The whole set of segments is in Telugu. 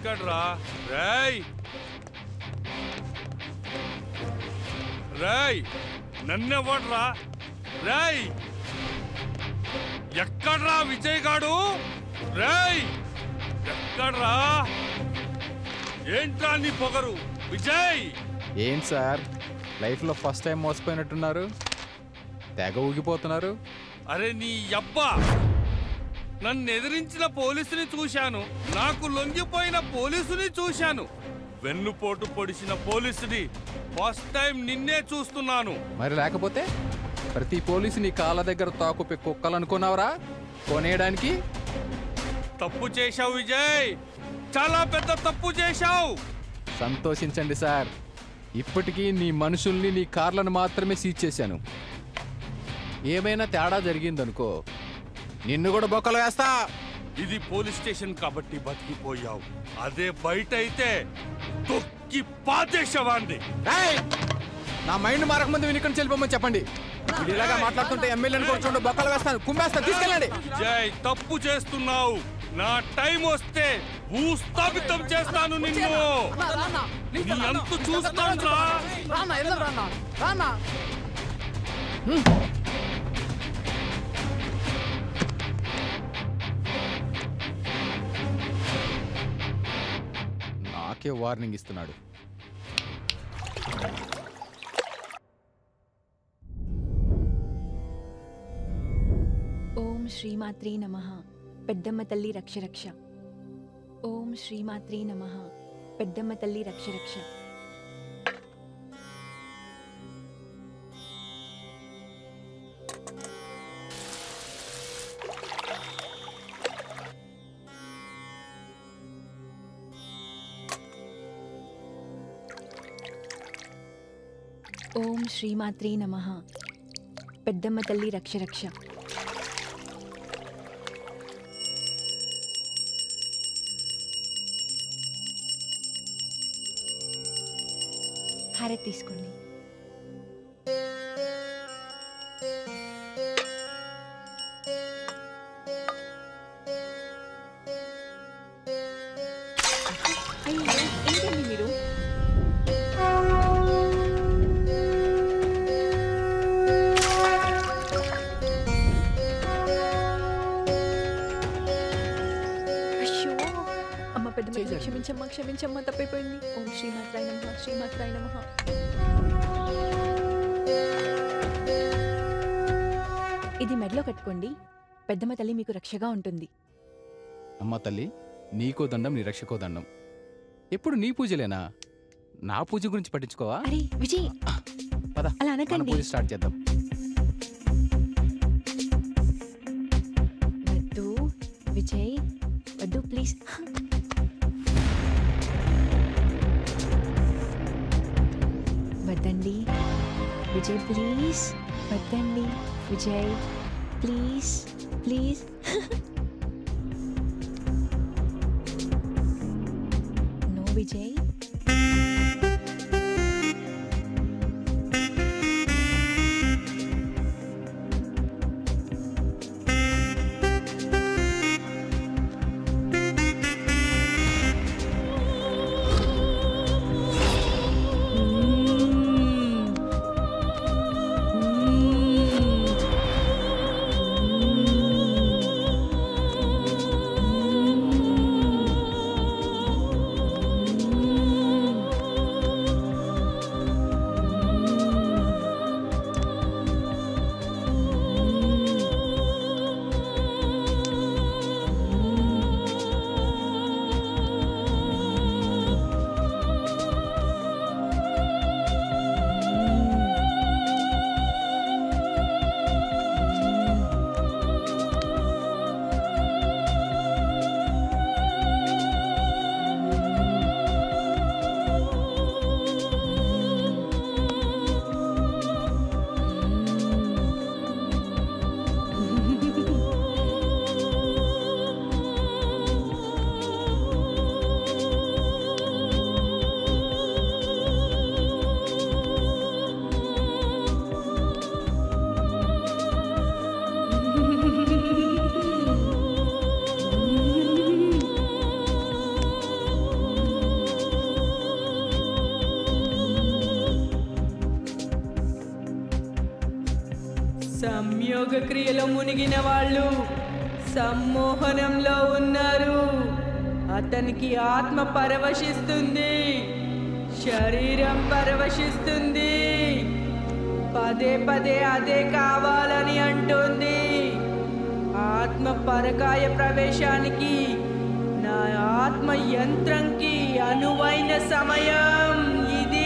ఎక్కడ్రా రేయ్ రేయ్ నన్నెవడ్రా రేయ్ ఎక్కడ్రా విజయ్ గాడు రేయ్ ఎక్కడ్రా ఏంట్రా నీ పొగరు విజయ్ ఏంటి సార్ లైఫ్లో ఫస్ట్ టైం మోసపోయినట్టున్నారు తెగ ఊగిపోతున్నారు. అరే నీ అబ్బా నన్ను ఎదిరించిన పోలీసుని చూశాను, నాకు లొంగిపోయిన పోలీసుని చూశాను, వెన్నుపోటు పొడిచిన పోలీసుని ఫస్ట్ టైం నిన్నే చూస్తున్నాను. మరి లేకపోతే ప్రతి పోలీసు నీ కాళ్ళ దగ్గర తాకుపే కుక్కలనుకున్నావరా కొనేయడానికి? తప్పు చేశావు విజయ్, చాలా పెద్ద తప్పు చేశావు. సంతోషించండి సార్, ఇప్పటికీ నీ మనుషుల్ని నీ కార్లను మాత్రమే సీజ్ చేశాను. ఏమైనా తేడా జరిగిందనుకో నిన్ను కూడా బొక్కలు వేస్తా. ఇది పోలీస్ స్టేషన్ కాబట్టి బతికిపోయావు, అదే బయట అయితే తొక్కి పాతేశవాన్ని. నా మైండ్ మారకముందు విని ఇక్కడి వెళ్ళిపోమని చెప్పండి. ఇలాగా మాట్లాడుతుంటే ఎమ్మెల్యేని కూర్చోండి బొక్కలు వేస్తాను, కుమ్మేస్తాను, తీసుకెళ్ళండి. జై తప్పు చేస్తున్నావు, నా టైం వస్తే భూస్థాపితం చేస్తాను నిన్ను. నీ అంతు చూస్తాను రా. నాకే వార్నింగ్ ఇస్తున్నాడు. ఓం శ్రీమాత్రే నమః పెద్దమ్మ తల్లి రక్ష రక్ష. ఓం శ్రీమాత్రే నమః పెద్దమ్మ తల్లి రక్ష రక్ష. ఓం శ్రీమాత్రే నమః పెద్దమ్మ తల్లి రక్ష రక్ష. హారతి తీసుకోండి. అయ్యో ఏంటండి మీరు? క్షమించమ్మా క్షమించమ్మా తప్పైపోయింది. ఓం శ్రీమాత్రాయ నమః శ్రీమాత్రాయ నమః. ఇది మెడలో కట్టుకోండి, పెద్దమ్మ తల్లి మీకు రక్షగా ఉంటుంది. అమ్మ తల్లి నీకో దండం, నీ రక్షకో దండం. ఎప్పుడు నీ పూజలేనా? నా పూజ గురించి పట్టించుకోవా? అరే విజయ్ పద అలా అనకండి. పూజ స్టార్ట్ చేద్దాం. వద్దు విజయ్ వద్దు ప్లీజ్. వద్దండి విజయ్ ప్లీజ్, వద్దండి Vijay please please. No Vijay. సంయోగ క్రియలో మునిగిన వాళ్ళు సమ్మోహనంలో ఉన్నారు. అతనికి ఆత్మ పరవశిస్తుంది, శరీరం పరవశిస్తుంది, పదే పదే అదే కావాలని అంటుంది. ఆత్మ పరకాయ ప్రవేశానికి నా ఆత్మ యంత్రంకి అనువైన సమయం ఇదే.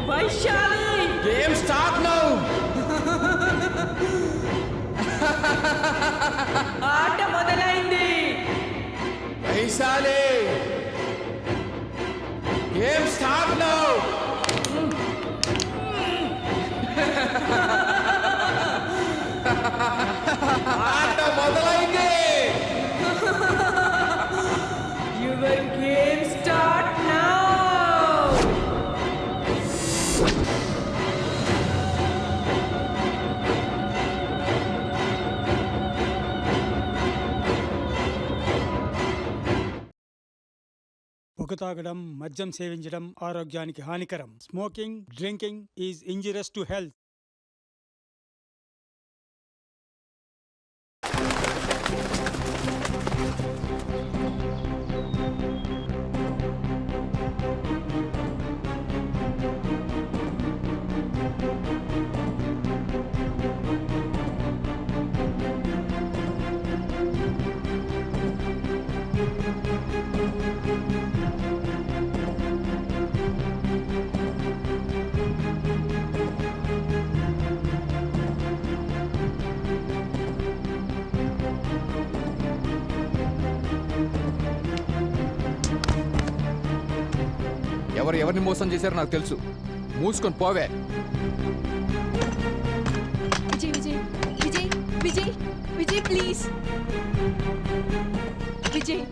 Vaishali, game start now. ఆట మొదలైంది. Vaishali, game start now. ఆట మొదలైంది. Your game start now. పొగ తాగడం, మద్యం సేవించడం ఆరోగ్యానికి హానికరం. Smoking, drinking is injurious to health. ఎవరు ఎవరిని మోసం చేశారో నాకు తెలుసు. మూసుకొని పోవే. విజయ్ విజయ్ విజయ్ విజయ్ విజయ్ ప్లీజ్. విజయ్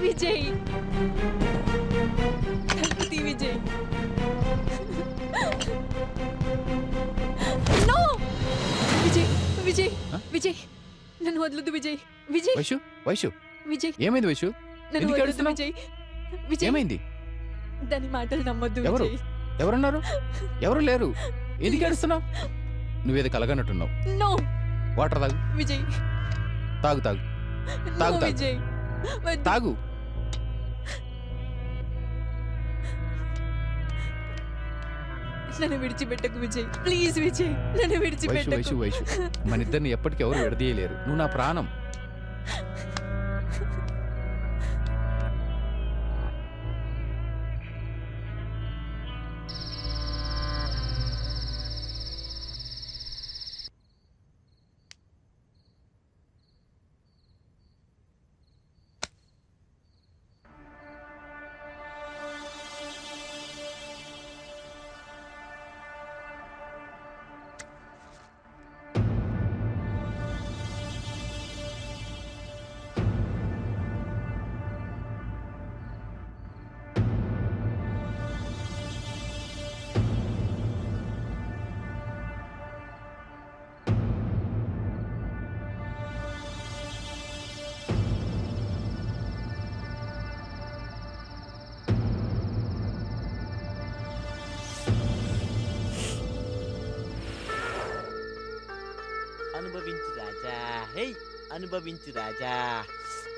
విజయ్ తలుపుతీ విజయ్. నో విజయ్ విజయ్ విజయ్ నన్ను వదలొద్దు విజయ్. విజయ్ వైషు, వైషు, విజయ్ ఏమైంది వైషు? నన్ను ఎందుకు వదలొద్దు ఏడుస్తున్నావ్? విజయ్. విజయ్ ఏమైంది? దాని మాటలు నమ్మొద్దు ఎవరు? విజయ్. ఎవరున్నారు? ఎవరు లేరు. ఎందుకు ఏడుస్తున్నావు? నువ్వేదో కలగనట్టున్నావు. నో వాటర్ తాగు. విజయ్ తాగు తాగు నో తాగు తాగు విజయ్ వద్దు. తాగు. నన్ను విడిచిపెట్టకు విజయ్, ప్లీజ్ విజయ్, నన్ను వైషు విడిచిపెట్టకు. వైషు వైషు, మన ఇద్దరిని ఎప్పటికీ ఎవరు విడదీయలేరు. నువ్వు నా ప్రాణం. అనుభవించు రాజా, హే అనుభవించు రాజా,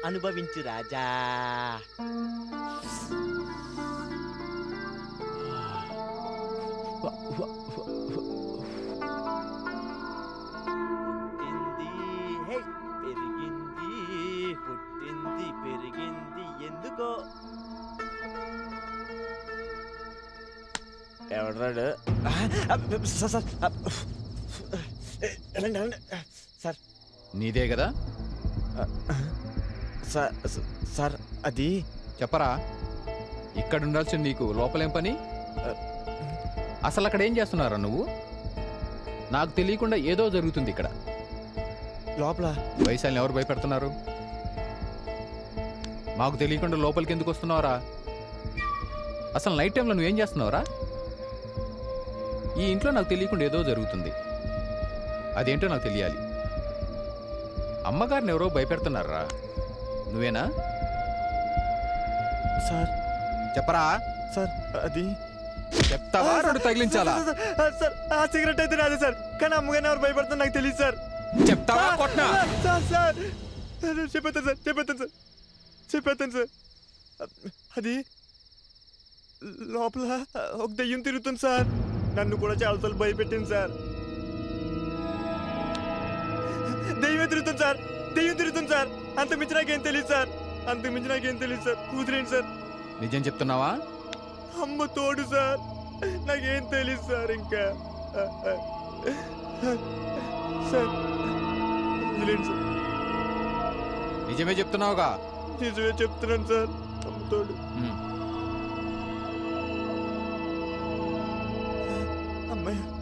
అనుభవించు రాజా. ఎవడ్రాడు సార్ సార్ ఎలాండి ఎలాండి సార్ నీదే కదా? సార్ సార్ అది చెప్పరా, ఇక్కడ ఉండాల్సిన నీకు లోపలేం పని? అసలు అక్కడ ఏం చేస్తున్నారా నువ్వు? నాకు తెలియకుండా ఏదో జరుగుతుంది ఇక్కడ. లోపల వైశాల్ని ఎవరు భయపెడుతున్నారు? మాకు తెలియకుండా లోపలికి ఎందుకు వస్తున్నావురా? అసలు నైట్ టైంలో నువ్వేం చేస్తున్నావురా? ఈ ఇంట్లో నాకు తెలియకుండా ఏదో జరుగుతుంది, అదేంటో నాకు తెలియాలి. అమ్మగారిని ఎవరో భయపెడుతున్నారా? నువ్వేనా? సార్ చెప్పరా. సార్ అది చెప్తావా రెండు తగిలించాలా? సార్ ఆ సిగరెట్ అయితే రాదు సార్, కానీ అమ్మగారిని ఎవరు భయపడుతున్నారు నాకు తెలియదు సార్. చెప్తావా కొట్నా? సార్ సార్ చెప్పేస్తాను సార్ చెప్పేస్తాను సార్ చెప్పేస్తాను సార్. అది లోపల ఒక దెయ్యం తిరుగుతుంది సార్, నన్ను కూడా చాలాసార్లు భయపెట్టింది సార్. దెయ్యమే తిరుగుతుంది సార్, దెయ్యం తిరుగుతుంది సార్. అంతకుమించి నాకేం తెలియదు సార్, అంతకుమించి నాకేం తెలియదు సార్. కుదిరేండి సార్. నిజం చెప్తున్నావా? అమ్మ తోడు సార్, నాకేం తెలియదు సార్. ఇంకా సార్ వదిలేండి సార్. నిజమే చెప్తున్నావుగా? నిజమే చెప్తున్నాను సార్. అమ్మ తోడు. ఉమ్. అమ్మాయి